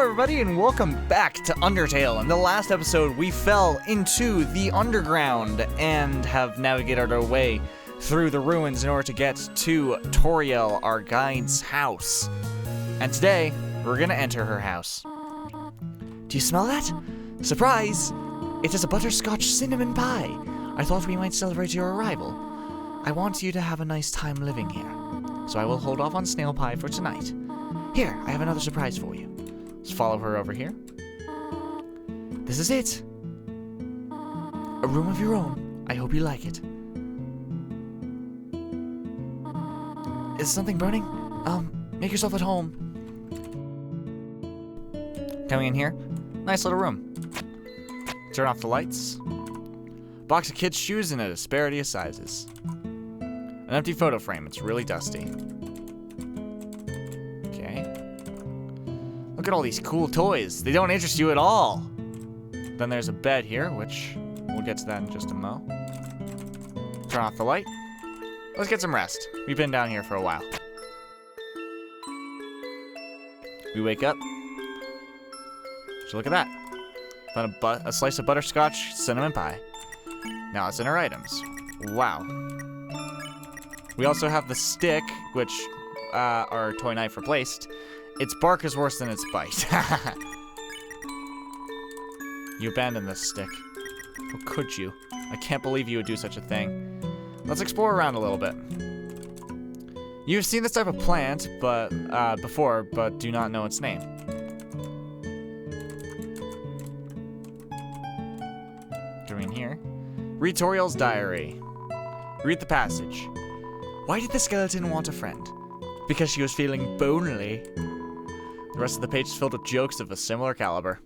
everybody, and welcome back to Undertale. In the last episode, we fell into the underground and have navigated our way through the ruins in order to get to Toriel, our guide's house. And today, we're gonna enter her house. Do you smell that? Surprise! It is a butterscotch cinnamon pie. I thought we might celebrate your arrival. I want you to have a nice time living here, so I will hold off on snail pie for tonight. Here, I have another surprise for you. Let's follow her over here. This is it. A room of your own. I hope you like it. Is something burning? Make yourself at home. Coming in here. Nice little room. Turn off the lights. Box of kids' shoes in a disparity of sizes. An empty photo frame. It's really dusty. Look at all these cool toys. They don't interest you at all. Then there's a bed here, which we'll get to that in just a mo. Turn off the light. Let's get some rest. We've been down here for a while. We wake up. So look at that. Found a slice of butterscotch cinnamon pie. Now it's in our items. Wow. We also have the stick, which our toy knife replaced. Its bark is worse than its bite. You abandoned this stick. How could you? I can't believe you would do such a thing. Let's explore around a little bit. You've seen this type of plant before, but do not know its name. Coming in here. Read Toriel's diary. Read the passage. Why did the skeleton want a friend? Because she was feeling bonely. The rest of the page is filled with jokes of a similar caliber.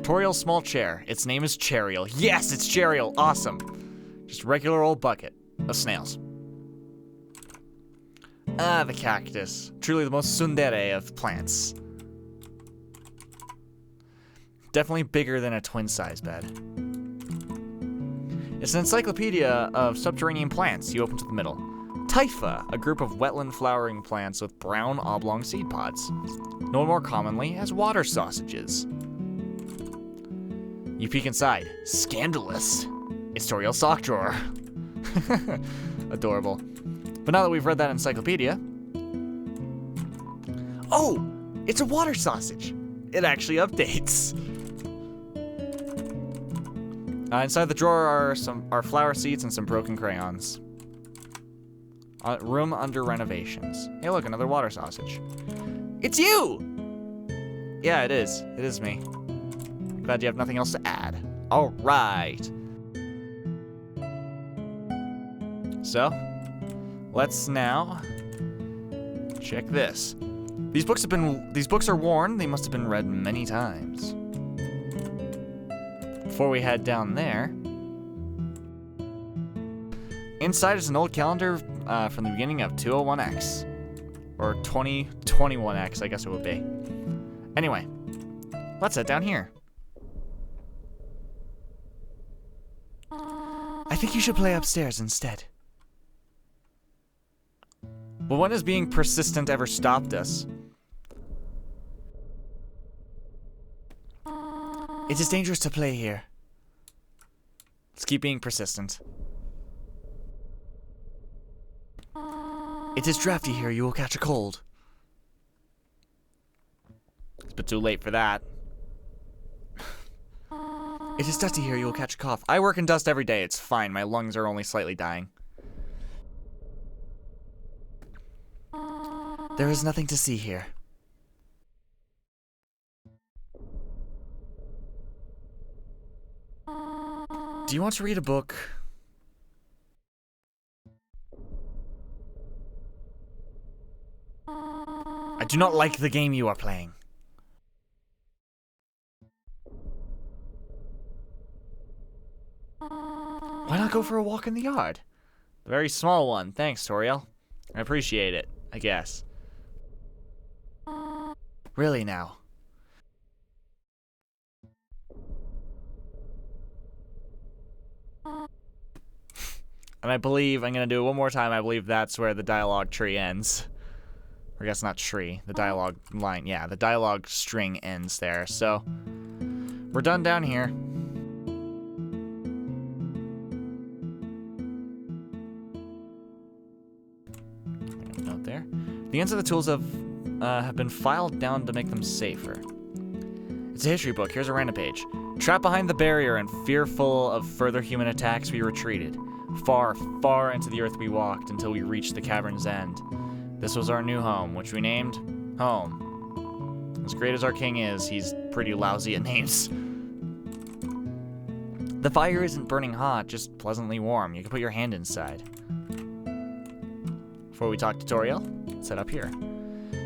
Toriel's small chair. Its name is Cheriel. Yes, it's Cheriel. Awesome. Just a regular old bucket of snails. Ah, the cactus. Truly the most tsundere of plants. Definitely bigger than a twin-size bed. It's an encyclopedia of subterranean plants. You open to the middle. Typha, a group of wetland flowering plants with brown oblong seed pods, known more commonly as water sausages. You peek inside. Scandalous. It's Toriel's sock drawer. Adorable. But now that we've read that encyclopedia... Oh! It's a water sausage! It actually updates. Inside the drawer are flower seeds and some broken crayons. Room under renovations. Hey, look, another water sausage. It's you! Yeah, it is. It is me. Glad you have nothing else to add. All right. So, let's now check this. These books are worn. They must have been read many times. Before we head down there, inside is an old calendar from the beginning of 201X. Or 2021X, I guess it would be. Anyway, let's head down here. I think you should play upstairs instead. Well, when has being persistent ever stopped us? It is dangerous to play here. Let's keep being persistent. It is drafty here, you will catch a cold. It's a bit too late for that. It is dusty here, you will catch a cough. I work in dust every day, it's fine. My lungs are only slightly dying. There is nothing to see here. Do you want to read a book? I do not like the game you are playing. Why not go for a walk in the yard? A very small one. Thanks, Toriel. I appreciate it, I guess. Really now. And I believe, I'm going to do it one more time, I believe that's where the dialogue tree ends. Or I guess not tree. The dialogue line. Yeah, the dialogue string ends there. So, we're done down here. Note there. The ends of the tools have been filed down to make them safer. It's a history book. Here's a random page. Trapped behind the barrier and fearful of further human attacks, we retreated. Far, far into the earth we walked until we reached the cavern's end. This was our new home, which we named Home. As great as our king is, he's pretty lousy at names. The fire isn't burning hot, just pleasantly warm. You can put your hand inside. Before we talk tutorial, let's head up here.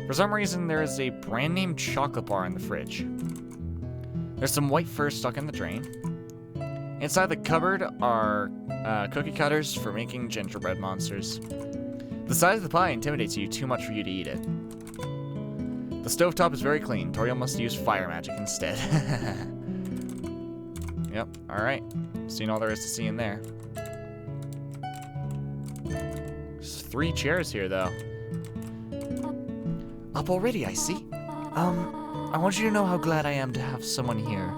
For some reason, there is a brand name chocolate bar in the fridge. There's some white fur stuck in the drain. Inside the cupboard are cookie cutters for making gingerbread monsters. The size of the pie intimidates you too much for you to eat it. The stovetop is very clean. Toriel must use fire magic instead. Yep, alright. Seen all there is to see in there. There's 3 chairs here, though. Up already, I see. I want you to know how glad I am to have someone here.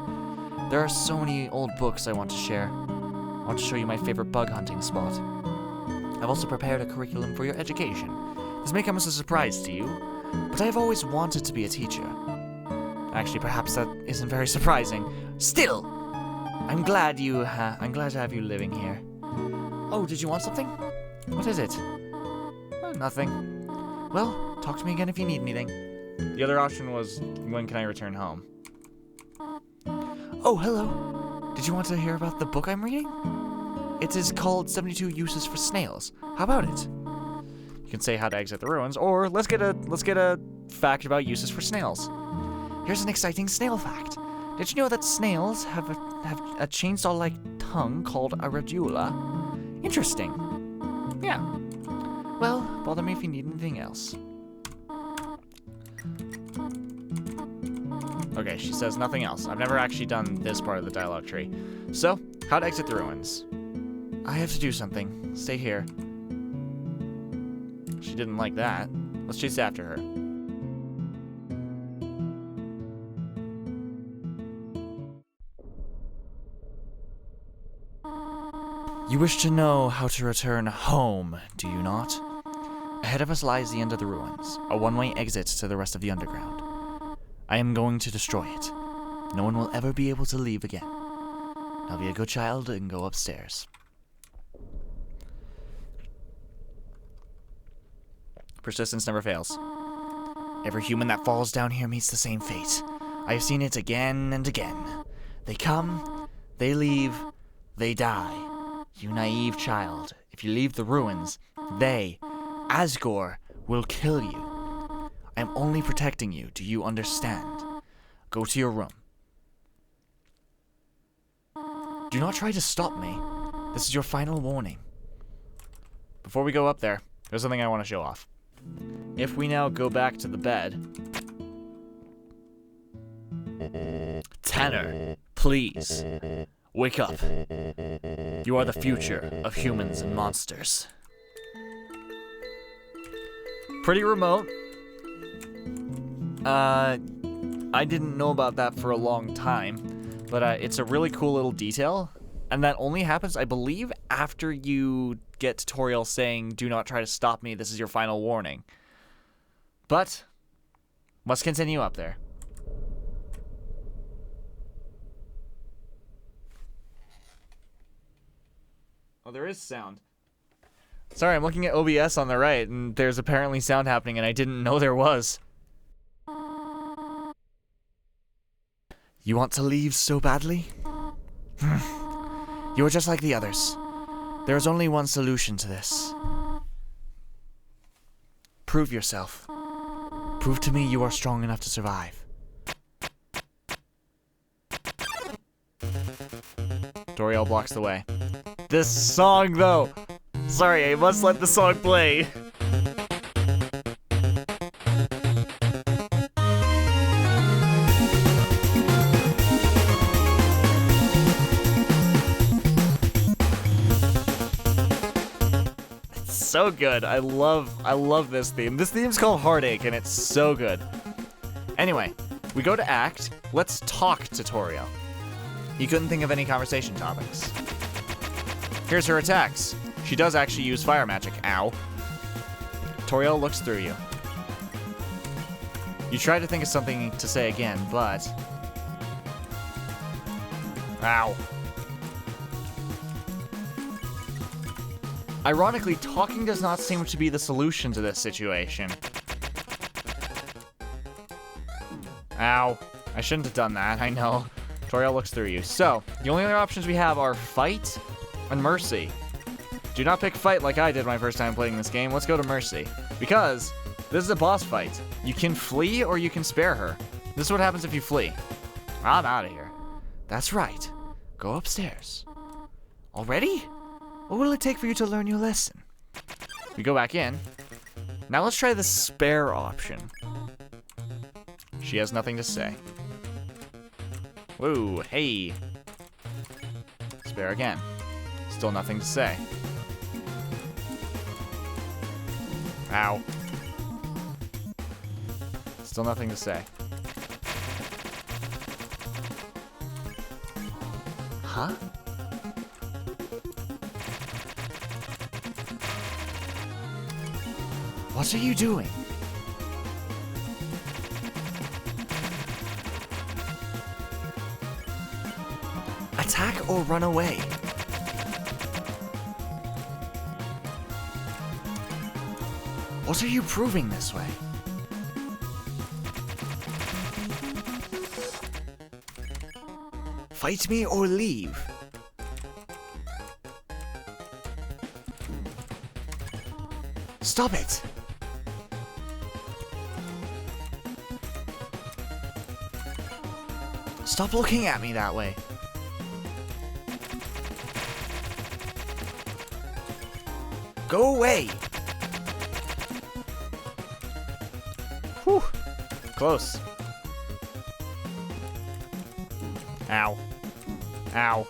There are so many old books I want to share. I want to show you my favorite bug hunting spot. I've also prepared a curriculum for your education. This may come as a surprise to you, but I have always wanted to be a teacher. Actually, perhaps that isn't very surprising. Still, I'm glad to have you living here. Oh, did you want something? What is it? Nothing. Well, talk to me again if you need anything. The other option was, when can I return home? Oh, hello. Did you want to hear about the book I'm reading? It is called 72 Uses for Snails. How about it? You can say how to exit the ruins, or let's get a fact about uses for snails. Here's an exciting snail fact. Did you know that snails have a chainsaw-like tongue called a radula? Interesting. Yeah. Well, bother me if you need anything else. Okay, she says nothing else. I've never actually done this part of the dialogue tree. So, how to exit the ruins. I have to do something. Stay here. She didn't like that. Let's chase after her. You wish to know how to return home, do you not? Ahead of us lies the end of the ruins, a one-way exit to the rest of the underground. I am going to destroy it. No one will ever be able to leave again. Now be a good child and go upstairs. Persistence never fails. Every human that falls down here meets the same fate. I have seen it again and again. They come, they leave, they die. You naive child, if you leave the ruins, they, Asgore, will kill you. I am only protecting you, do you understand? Go to your room. Do not try to stop me. This is your final warning. Before we go up there, there's something I want to show off. If we now go back to the bed... Tanner, please, wake up. You are the future of humans and monsters. Pretty remote. I didn't know about that for a long time, but it's a really cool little detail, and that only happens, I believe, after you get tutorial saying, do not try to stop me, this is your final warning. But, let's continue up there. Oh, there is sound. Sorry, I'm looking at OBS on the right, and there's apparently sound happening, and I didn't know there was. You want to leave so badly? You are just like the others. There is only one solution to this. Prove yourself. Prove to me you are strong enough to survive. Doriel blocks the way. This song, though! Sorry, I must let the song play. so good. I love this theme. This theme's called Heartache, and it's so good. Anyway, we go to Act. Let's talk to Toriel. He couldn't think of any conversation topics. Here's her attacks. She does actually use fire magic. Ow. Toriel looks through you. You try to think of something to say again, but... Ow. Ironically, talking does not seem to be the solution to this situation. Ow. I shouldn't have done that, I know. Toriel looks through you. So, the only other options we have are Fight and Mercy. Do not pick Fight like I did my first time playing this game. Let's go to Mercy. Because this is a boss fight. You can flee or you can spare her. This is what happens if you flee. I'm out of here. That's right. Go upstairs. Already? What will it take for you to learn your lesson? We go back in. Now let's try the spare option. She has nothing to say. Whoa, hey. Spare again. Still nothing to say. Ow. Still nothing to say. Huh? What are you doing? Attack or run away? What are you proving this way? Fight me or leave? Stop it! Stop looking at me that way. Go away! Whew. Close. Ow. Ow.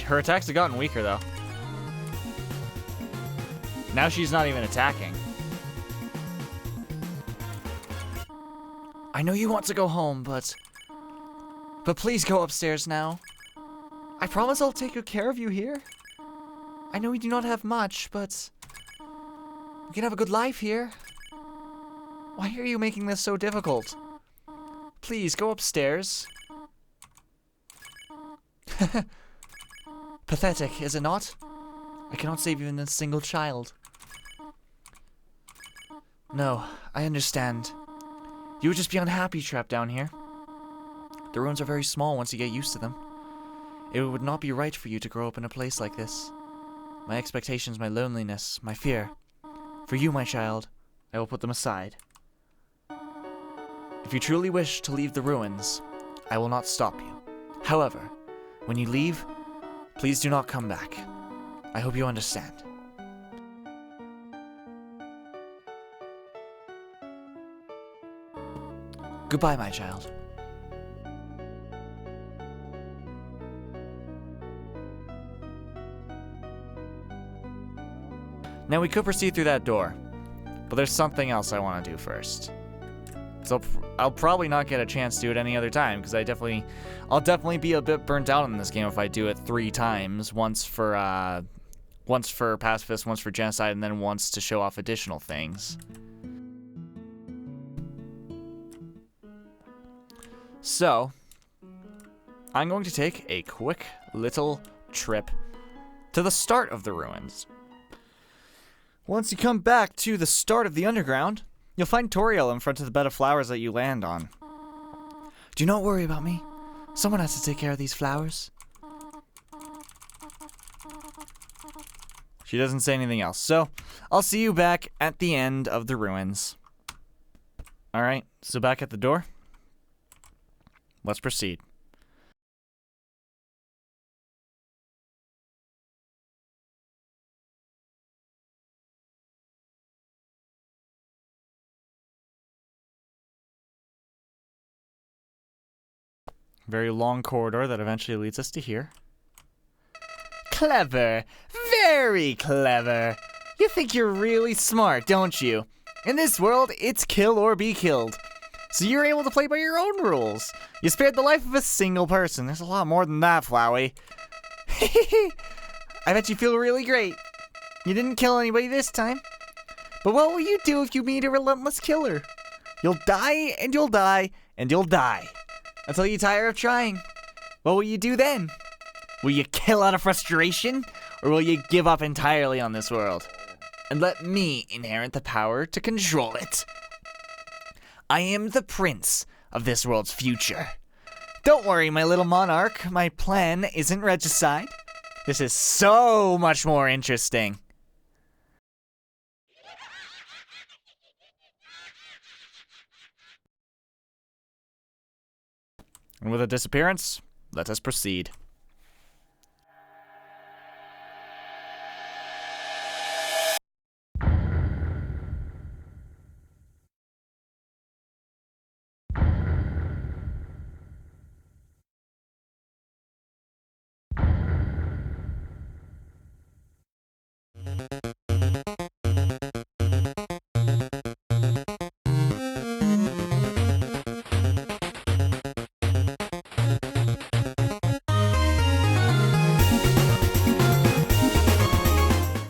Her attacks have gotten weaker, though. Now she's not even attacking. I know you want to go home, but please go upstairs now. I promise I'll take good care of you here. I know we do not have much, but we can have a good life here. Why are you making this so difficult? Please, go upstairs. Pathetic, is it not? I cannot save even a single child. No, I understand. You would just be unhappy trapped down here. The ruins are very small once you get used to them. It would not be right for you to grow up in a place like this. My expectations, my loneliness, my fear. For you, my child, I will put them aside. If you truly wish to leave the ruins, I will not stop you. However, when you leave, please do not come back. I hope you understand. Goodbye, my child. Now we could proceed through that door, but there's something else I want to do first. So I'll probably not get a chance to do it any other time, because I'll definitely be a bit burnt out in this game if I do it 3 times. Once for Pacifist, once for Genocide, and then once to show off additional things. So, I'm going to take a quick little trip to the start of the ruins. Once you come back to the start of the underground, you'll find Toriel in front of the bed of flowers that you land on. Do not worry about me. Someone has to take care of these flowers. She doesn't say anything else, so I'll see you back at the end of the ruins. Alright, so back at the door. Let's proceed. Very long corridor that eventually leads us to here. Clever. Very clever. You think you're really smart, don't you? In this world, it's kill or be killed. So you're able to play by your own rules. You spared the life of a single person. There's a lot more than that, Flowey. I bet you feel really great. You didn't kill anybody this time. But what will you do if you meet a relentless killer? You'll die, and you'll die, and you'll die. Until you tire of trying. What will you do then? Will you kill out of frustration? Or will you give up entirely on this world? And let me inherit the power to control it. I am the prince of this world's future. Don't worry, my little monarch. My plan isn't regicide. This is so much more interesting. And with a disappearance, let us proceed.